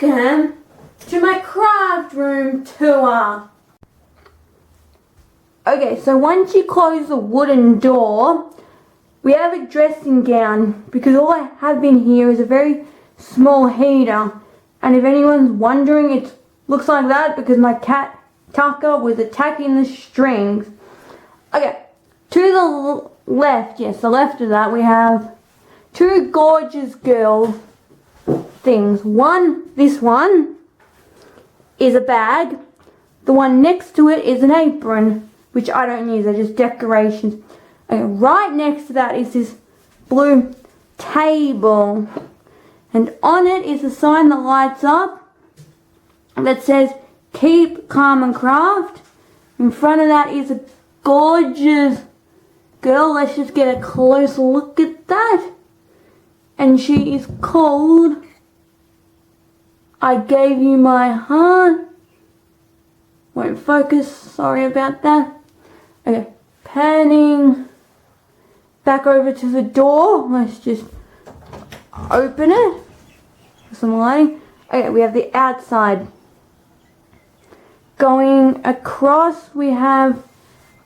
Welcome to my craft room tour. Okay, so once you close the wooden door, we have a dressing gown because all I have in here is a very small heater. And if anyone's wondering, it looks like that because my cat Tucker was attacking the strings. Okay, to the left, yes, the left of that, we have two gorgeous girls things. This one is a bag. The one next to it is an apron, which I don't use, they're just decorations. Okay, right next to that is this blue table. And on it is a sign that lights up that says, "Keep calm and craft." In front of that is a gorgeous girl. Let's just get a close look at that. And she is called "I Gave You My Heart." Won't focus, sorry about that. Okay, panning back over to the door. Let's just open it for some lighting. Okay, we have the outside. Going across, we have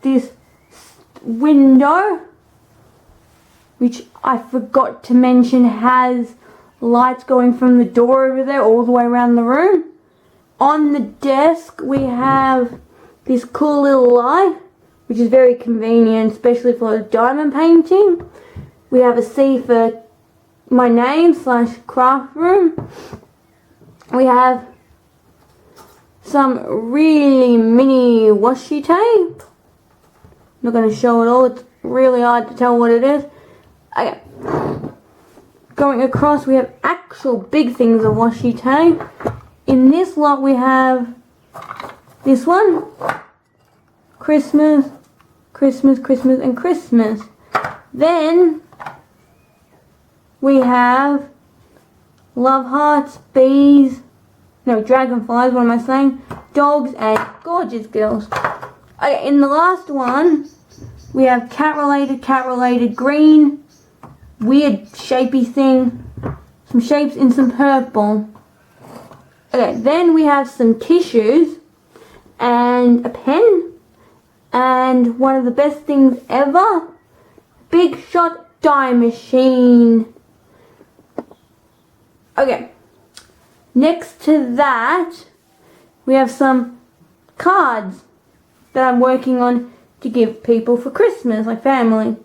this window, which I forgot to mention has lights going from the door over there all the way around the room. On the desk we have this cool little light, which is very convenient, especially for diamond painting. We have a C for my name / craft room. We have some really mini washi tape. I'm not going to show it all, it's really hard to tell what it is. Okay. Going across, we have actual big things of washi tape. In this lot, we have this one. Christmas, Christmas, Christmas, and Christmas. Then we have love hearts, bees, no, dragonflies, what am I saying? Dogs and gorgeous girls. Okay, in the last one, we have cat-related green, weird shapey thing, some shapes in some purple. Okay, then we have some tissues and a pen and one of the best things ever, Big Shot die machine. Okay, next to that we have some cards that I'm working on to give people for Christmas, like family.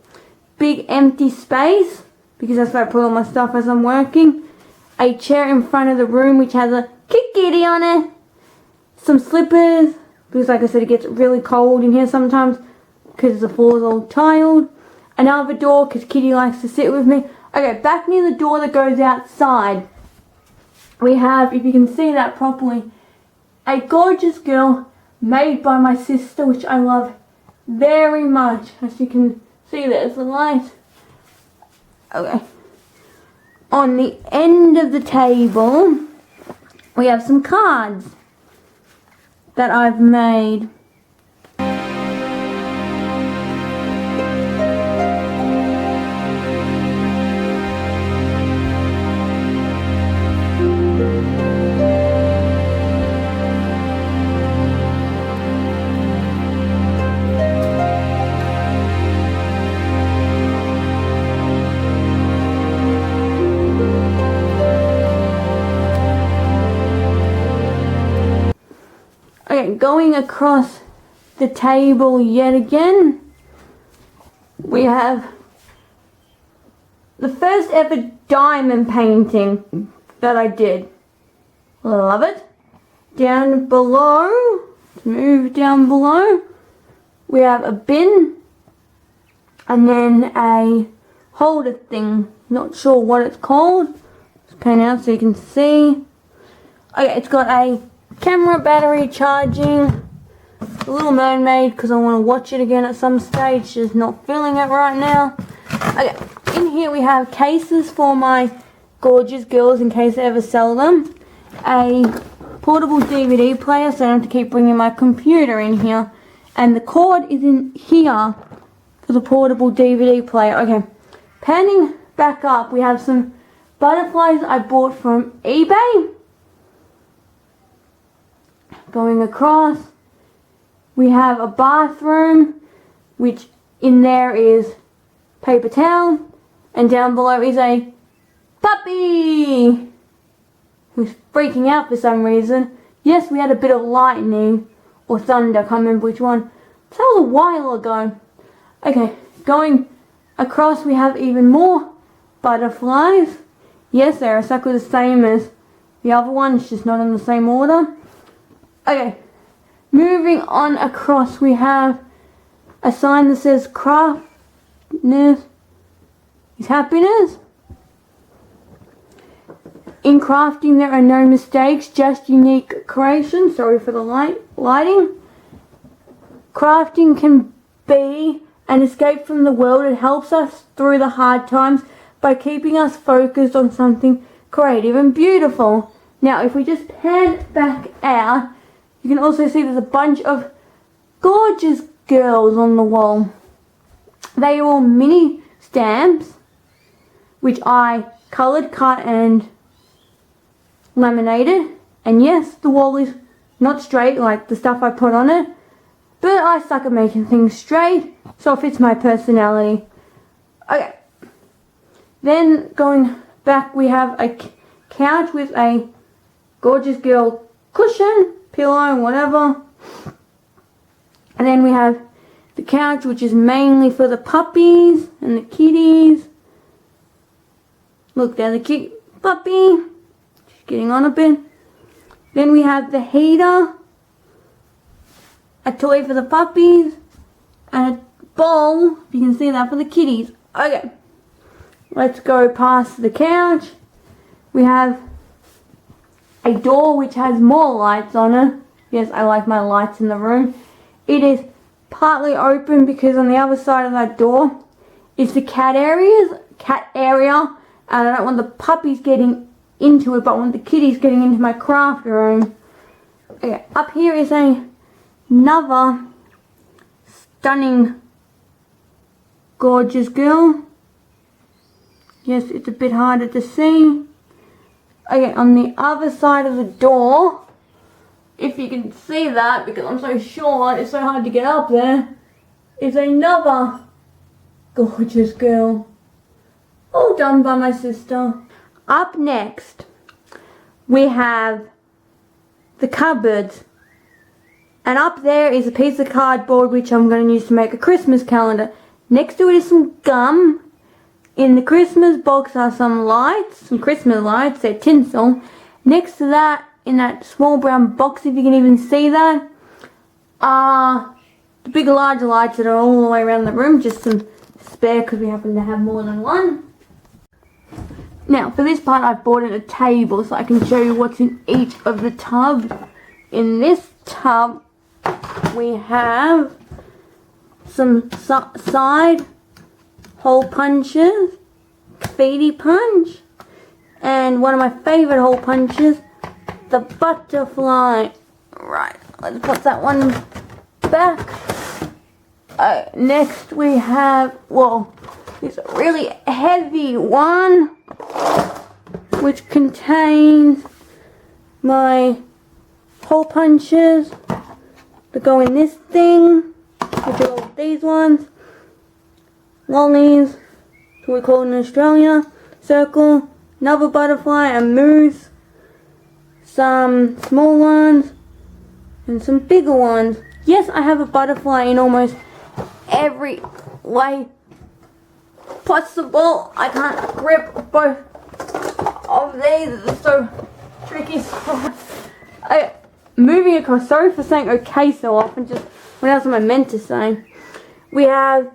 Big empty space, because that's where I put all my stuff as I'm working. A chair in front of the room which has a kitty on it. Some slippers, because like I said, it gets really cold in here sometimes because the floor's all tiled. Another door because Kitty likes to sit with me. Okay, back near the door that goes outside, we have, if you can see that properly, a gorgeous girl made by my sister, which I love very much. As you can see, there's the light. Okay. On the end of the table, we have some cards that I've made. Okay, going across the table yet again, we have the first ever diamond painting that I did. Love it. Down below, let's move down below, we have a bin and then a holder thing. Not sure what it's called. Let's pan out so you can see. Okay, it's got a camera, battery, charging, a little mermaid because I want to watch it again at some stage, just not feeling it right now. Okay, in here we have cases for my gorgeous girls in case I ever sell them, a portable DVD player so I don't have to keep bringing my computer in here, and the cord is in here for the portable DVD player. Okay, panning back up, we have some butterflies I bought from eBay. Going across, we have a bathroom, which in there is paper towel, and down below is a puppy who's freaking out for some reason. Yes, we had a bit of lightning or thunder, can't remember which one. That was a while ago. Okay, going across we have even more butterflies. Yes, they're exactly the same as the other one, it's just not in the same order. Okay, moving on across we have a sign that says craftness is happiness. In crafting there are no mistakes, just unique creations. Sorry for the lighting. Crafting can be an escape from the world. It helps us through the hard times by keeping us focused on something creative and beautiful. Now if we just pan back out, you can also see there's a bunch of gorgeous girls on the wall. They are all mini stamps, which I coloured, cut and laminated. And yes, the wall is not straight like the stuff I put on it, but I suck at making things straight, so it fits my personality. Okay, then going back we have a couch with a gorgeous girl cushion, pillow, whatever. And then we have the couch, which is mainly for the puppies and the kitties. Look, there's the cute puppy. She's getting on a bit. Then we have the heater, a toy for the puppies, and a bowl, if you can see that, for the kitties. Okay, let's go past the couch. We have a door which has more lights on it. Yes, I like my lights in the room. It is partly open because on the other side of that door is the cat area, and I don't want the puppies getting into it, but I want the kitties getting into my craft room. Okay, up here is another stunning, gorgeous girl. Yes, it's a bit harder to see. Okay, on the other side of the door, if you can see that, because I'm so short, it's so hard to get up there, is another gorgeous girl. All done by my sister. Up next, we have the cupboards. And up there is a piece of cardboard which I'm going to use to make a Christmas calendar. Next to it is some gum. In the Christmas box are some lights, some Christmas lights, they're tinsel. Next to that, in that small brown box, if you can even see that, are the big large lights that are all the way around the room, just some spare because we happen to have more than one. Now, for this part, I've bought in a table so I can show you what's in each of the tubs. In this tub, we have some side hole punches, graffiti punch, and one of my favourite hole punches, the butterfly. Right, let's put that one back. Next we have, well, this really heavy one, which contains my hole punches that go in this thing, which are all these ones. Lollies, that's what we call it in Australia. Circle, another butterfly, a moose, some small ones, and some bigger ones. Yes, I have a butterfly in almost every way possible. I can't grip both of these, it's so tricky. Moving across, sorry for saying okay so often, just what else am I meant to say? We have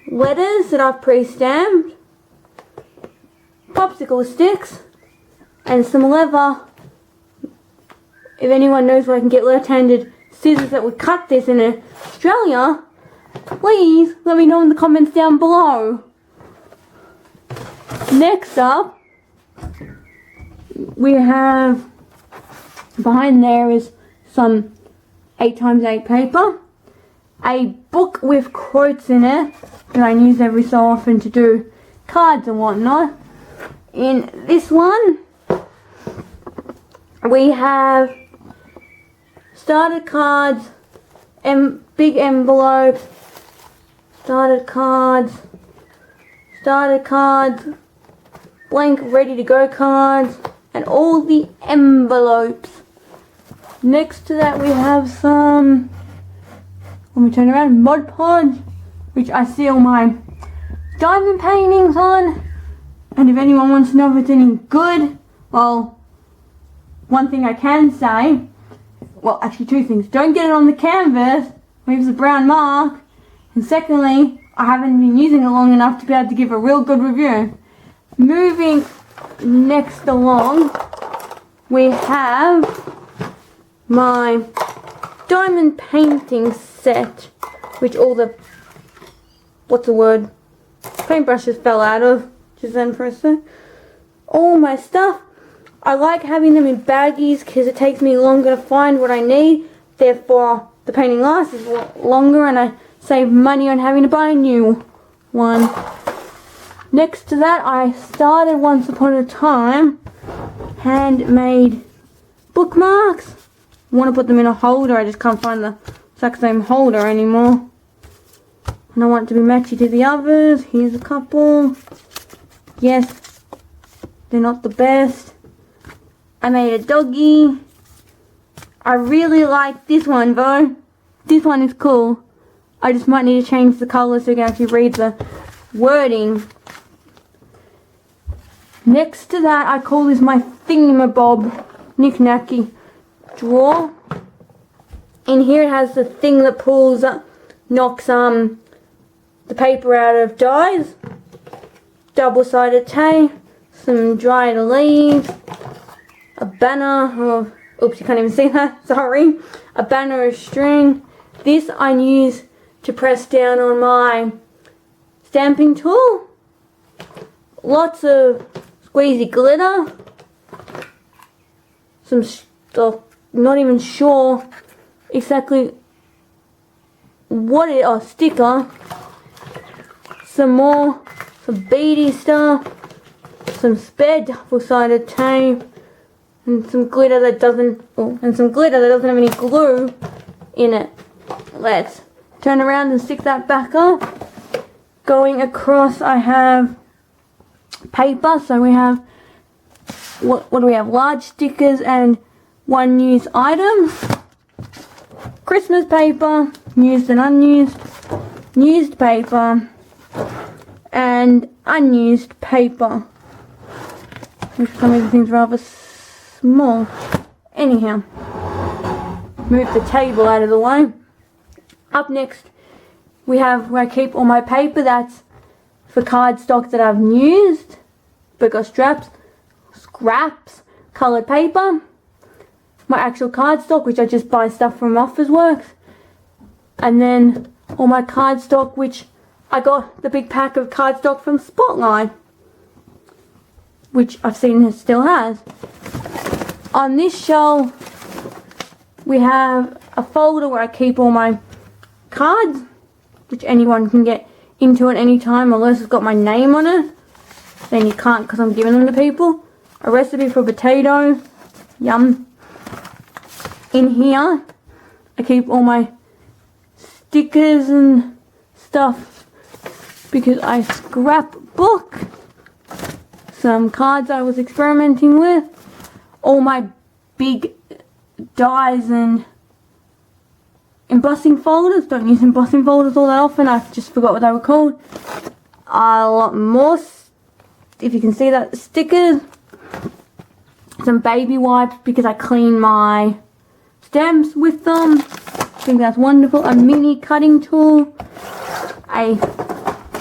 letters that I've pre-stamped, popsicle sticks, and some leather. If anyone knows where I can get left-handed scissors that would cut this in Australia, please let me know in the comments down below. Next up, we have, behind there is some 8x8 paper, a book with quotes in it that I use every so often to do cards and whatnot. In this one, we have starter cards, big envelopes, starter cards, blank ready to go cards, and all the envelopes. Next to that we have some, when we turn around, Mod Podge, which I seal my diamond paintings on. And if anyone wants to know if it's any good, well, one thing I can say, well, actually two things. Don't get it on the canvas, leaves a brown mark. And secondly, I haven't been using it long enough to be able to give a real good review. Moving next along, we have my diamond painting set, which all the, paintbrushes fell out of, just then for a sec. All my stuff, I like having them in baggies because it takes me longer to find what I need, therefore the painting lasts longer and I save money on having to buy a new one. Next to that, I started once upon a time handmade bookmarks. I want to put them in a holder, I just can't find the exact same holder anymore. And I want it to be matchy to the others. Here's a couple. Yes, they're not the best. I made a doggy. I really like this one though. This one is cool. I just might need to change the colour so you can actually read the wording. Next to that, I call this my thingamabob knick-knacky drawer. In here it has the thing that pulls up, knocks the paper out of dies. Double-sided tape, some dried leaves, a banner of, oops, you can't even see that, sorry. A banner of string. This I use to press down on my stamping tool. Lots of squeezy glitter. Some stuff, not even sure exactly what it, oh, sticker. Some beady stuff. Some spare double-sided tape. And some glitter that doesn't, have any glue in it. Let's turn around and stick that back up. Going across, I have paper. So we have, what do we have? Large stickers and one-use items. Christmas paper, used and unused. Used paper. And unused paper. Which some of the things rather small. Anyhow, move the table out of the way. Up next, we have where I keep all my paper. That's for cardstock that I've used, but got scraps, coloured paper. My actual cardstock, which I just buy stuff from Officeworks, and then all my cardstock, which I got the big pack of cardstock from Spotlight, which I've seen it still has. On this shelf, we have a folder where I keep all my cards, which anyone can get into at any time unless it's got my name on it. Then you can't because I'm giving them to people. A recipe for potatoes. Yum. In here, I keep all my stickers and stuff because I scrapbook some cards I was experimenting with. All my big dies and embossing folders. Don't use embossing folders all that often. I just forgot what they were called. A lot more, if you can see that, stickers. Some baby wipes because I clean my stamps with them. I think that's wonderful. A mini cutting tool. A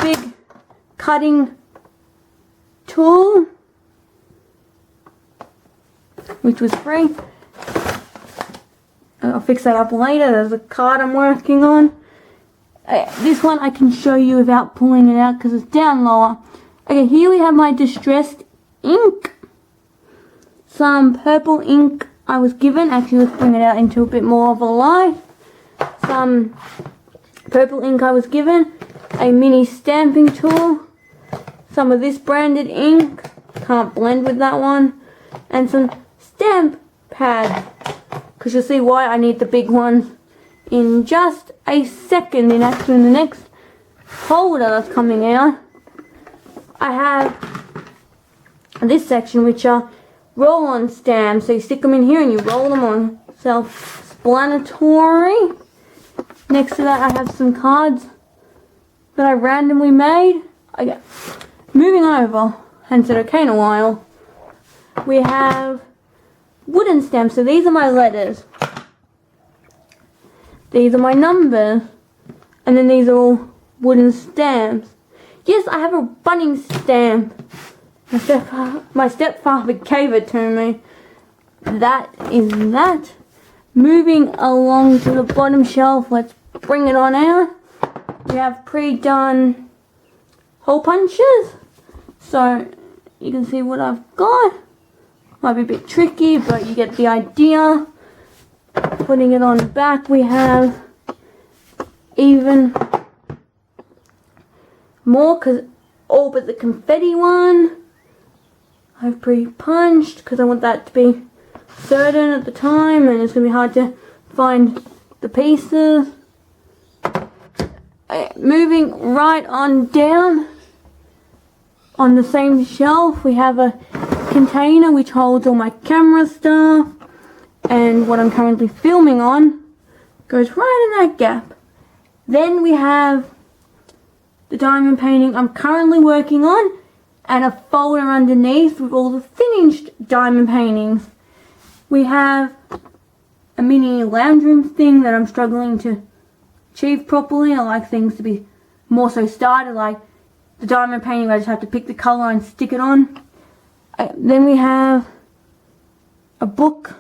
big cutting tool, which was free. I'll fix that up later. There's a card I'm working on. This one I can show you without pulling it out because it's down lower. Okay, here we have my distressed ink. Some purple ink I was given. Actually, let's bring it out into a bit more of a light. Some purple ink I was given. A mini stamping tool. Some of this branded ink. Can't blend with that one. And some stamp pads. because you'll see why I need the big ones in just a second. In actually, in the next folder that's coming out, I have this section, which are roll-on stamps. So you stick them in here and you roll them on. Self-explanatory. Next to that, I have some cards that I randomly made. Okay. Moving over, hadn't said okay in a while. We have wooden stamps. So these are my letters. These are my numbers. And then these are all wooden stamps. Yes, I have a bunny stamp. My stepfather gave it to me. That is that. Moving along to the bottom shelf, let's bring it on out. We have pre-done hole punches. So you can see what I've got. Might be a bit tricky, but you get the idea. Putting it on the back, we have even more, because all but the confetti one I've pre-punched, because I want that to be certain at the time, and it's going to be hard to find the pieces. Moving right on down, on the same shelf, we have a container which holds all my camera stuff, and what I'm currently filming on goes right in that gap. Then we have the diamond painting I'm currently working on, and a folder underneath with all the finished diamond paintings. We have a mini lounge room thing that I'm struggling to achieve properly. I like things to be more so started, like the diamond painting where I just have to pick the colour and stick it on. Then we have a book,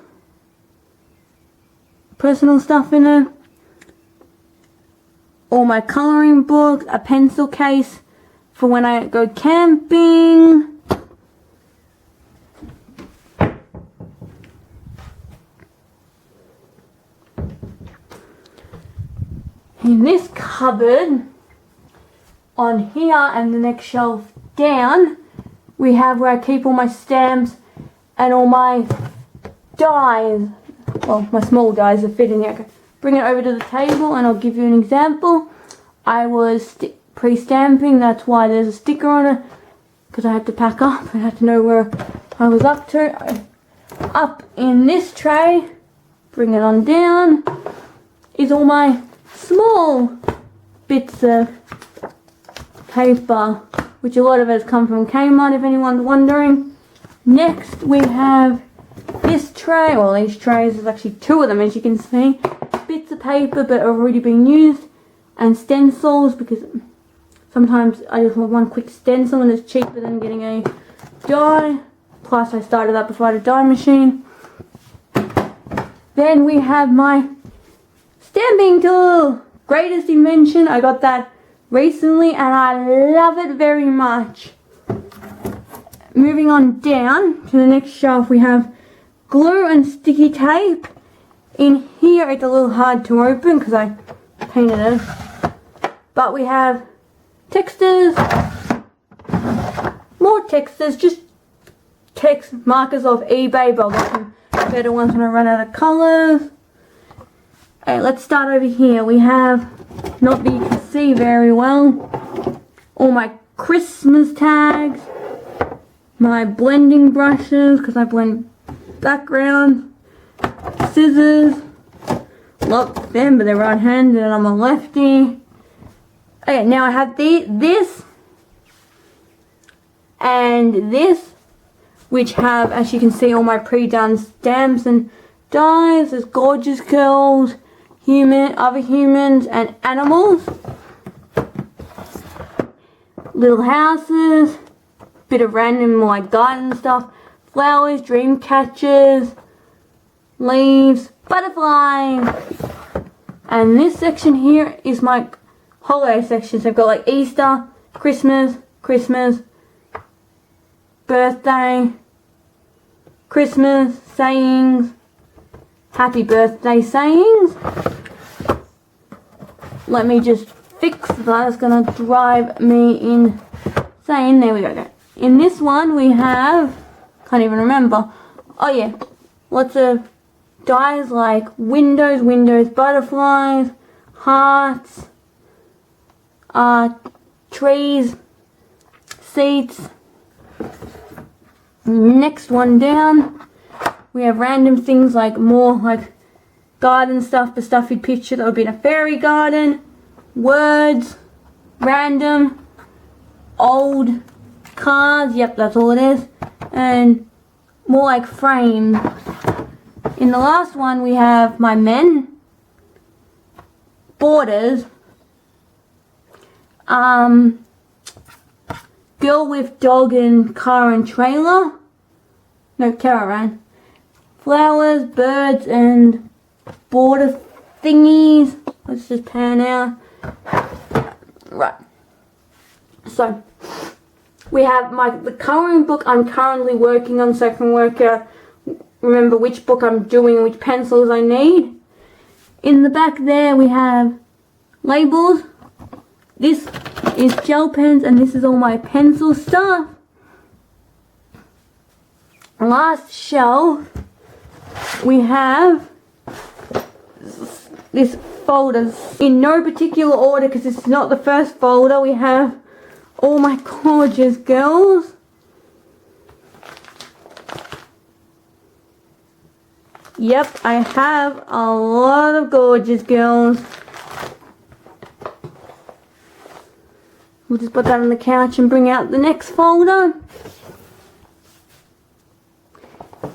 personal stuff in it, all my colouring books, a pencil case for when I go camping. In this cupboard, on here and the next shelf down, we have where I keep all my stamps and all my dies. Well, my small dies that fit in here. Okay. Bring it over to the table and I'll give you an example. I was pre-stamping, that's why there's a sticker on it, because I had to pack up and had to know where I was up to. Up in this tray, bring it on down, is all my small bits of paper, which a lot of it has come from Kmart, if anyone's wondering. Next we have this tray, well these trays, there's actually two of them as you can see. Bits of paper but already been used, and stencils, because sometimes I just want one quick stencil and it's cheaper than getting a die. Plus I started that before I had a die machine. Then we have my stamping tool, greatest invention. I got that recently and I love it very much. Moving on down to the next shelf, we have glue and sticky tape. In here it's a little hard to open because I painted it, but we have textures, more textures, just text markers off eBay, but I'll get some better ones when I run out of colours. Okay, let's start over here. We have, not that you can see very well, all my Christmas tags, my blending brushes, because I blend backgrounds, scissors, love them, but they're right-handed and I'm a lefty. Okay, now I have this and this, which have, as you can see, all my pre-done stamps and dies. There's gorgeous girls, other humans and animals, little houses, bit of random like garden stuff, flowers, dream catchers, leaves, butterflies. And this section here is my holiday section. So I've got like Easter, Christmas, birthday, Christmas sayings, happy birthday sayings. Let me just fix that, it's gonna drive me insane. There we go. In this one we have, can't even remember, oh yeah, lots of dies like windows, butterflies, hearts, trees, seats. Next one down, we have random things like more like garden stuff, the stuff you'd picture that would be in a fairy garden, words, random, old cars, yep, that's all it is, and more like frames. In the last one we have my men, borders, girl with dog and car and trailer, no, caravan, flowers, birds and border thingies. Let's just pan out. Right, so we have the colouring book I'm currently working on, so I can work out, remember which book I'm doing and which pencils I need. In the back there we have labels. This is gel pens and this is all my pencil stuff. Last shelf we have this folder. In no particular order because this is not the first folder, we have all my gorgeous girls. Yep, I have a lot of gorgeous girls. We'll just put that on the couch and bring out the next folder.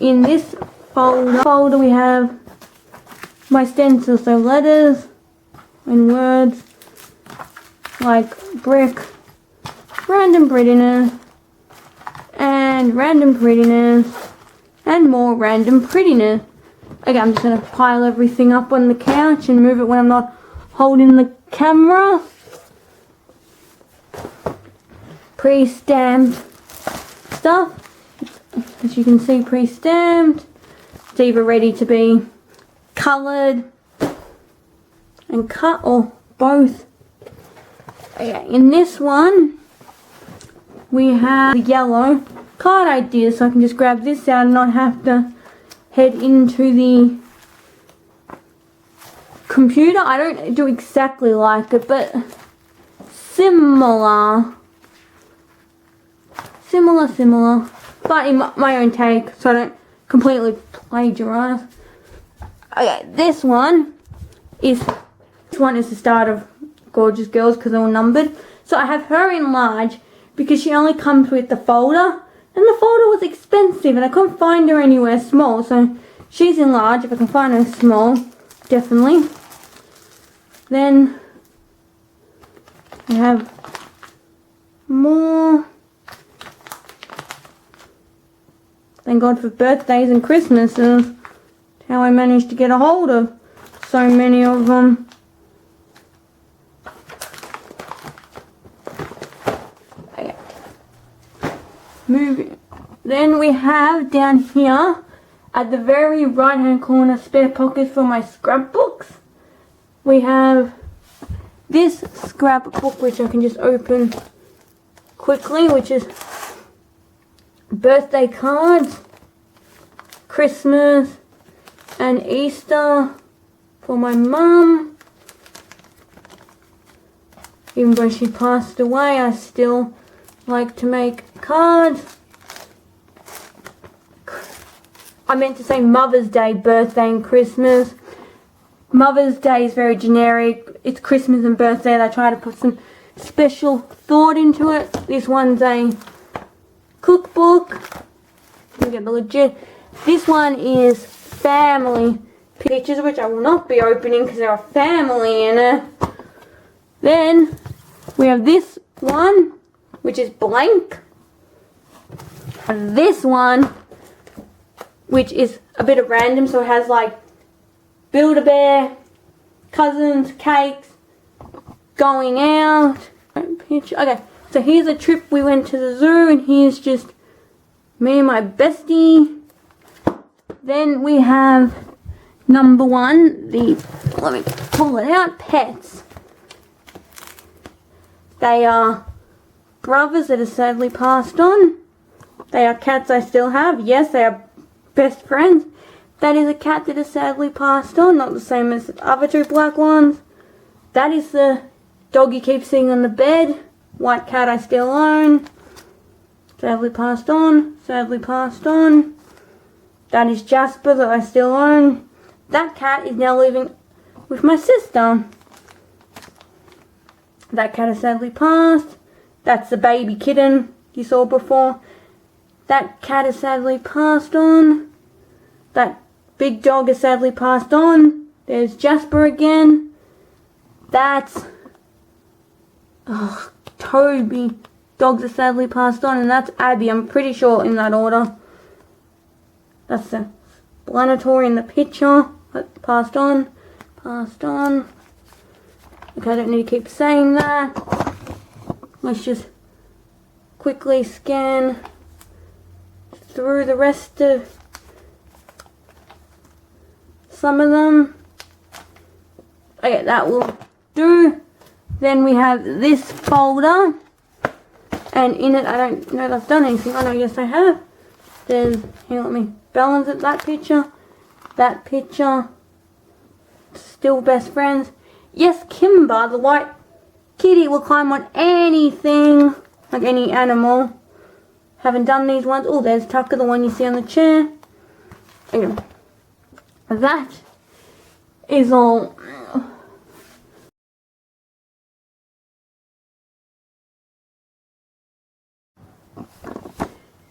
In this folder we have my stencils, so letters and words like brick, random prettiness, and random prettiness, and more random prettiness. Okay, I'm just going to pile everything up on the couch and move it when I'm not holding the camera. Pre-stamped stuff. As you can see, pre-stamped. It's either ready to be coloured and cut or both. Okay, in this one we have the yellow card ideas, so I can just grab this out and not have to head into the computer. I don't do exactly like it, but similar, but in my own take, so I don't completely plagiarize. Okay, this one is the start of Gorgeous Girls because they're all numbered. So I have her in large because she only comes with the folder, and the folder was expensive and I couldn't find her anywhere small, so she's in large. If I can find her small, definitely. Then we have more. Thank God for birthdays and Christmases. How I managed to get a hold of so many of them. Okay. Moving. Then we have down here at the very right hand corner spare pockets for my scrapbooks. We have this scrapbook which I can just open quickly, which is birthday cards, Christmas and Easter for my mum. Even though she passed away, I still like to make cards. I meant to say Mother's Day, birthday and Christmas. Mother's Day is very generic. It's Christmas and birthday. I try to put some special thought into it. This one's a cookbook. We get the legit. This one is family pictures, which I will not be opening because there are family in it. Then we have this one, which is blank. And this one, which is a bit of random, so it has like Build-A-Bear, cousins, cakes, going out. Okay, so here's a trip we went to the zoo, and here's just me and my bestie. Then we have number one, let me pull it out, pets. They are brothers that have sadly passed on. They are cats I still have. Yes, they are best friends. That is a cat that has sadly passed on, not the same as the other two black ones. That is the dog you keep seeing on the bed. White cat I still own. Sadly passed on, sadly passed on. That is Jasper that I still own. That cat is now living with my sister. That cat has sadly passed. That's the baby kitten you saw before. That cat has sadly passed on. That big dog has sadly passed on. There's Jasper again. That's Toby. Dogs have sadly passed on, and that's Abby. I'm pretty sure in that order. That's the explanatory in the picture. Passed on. Passed on. Okay, I don't need to keep saying that. Let's just quickly scan through the rest of some of them. Okay, that will do. Then we have this folder, and in it, I don't know if I've done anything. Oh no, yes I have. There's, here, let me balance it, that picture, still best friends. Yes, Kimber, the white kitty, will climb on anything, like any animal. Haven't done these ones. Oh, there's Tucker, the one you see on the chair. Okay. That is all.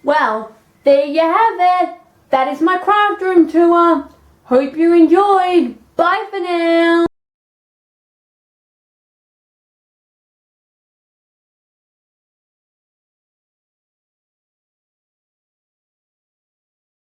Well, there you have it. That is my craft room tour. Hope you enjoyed. Bye for now.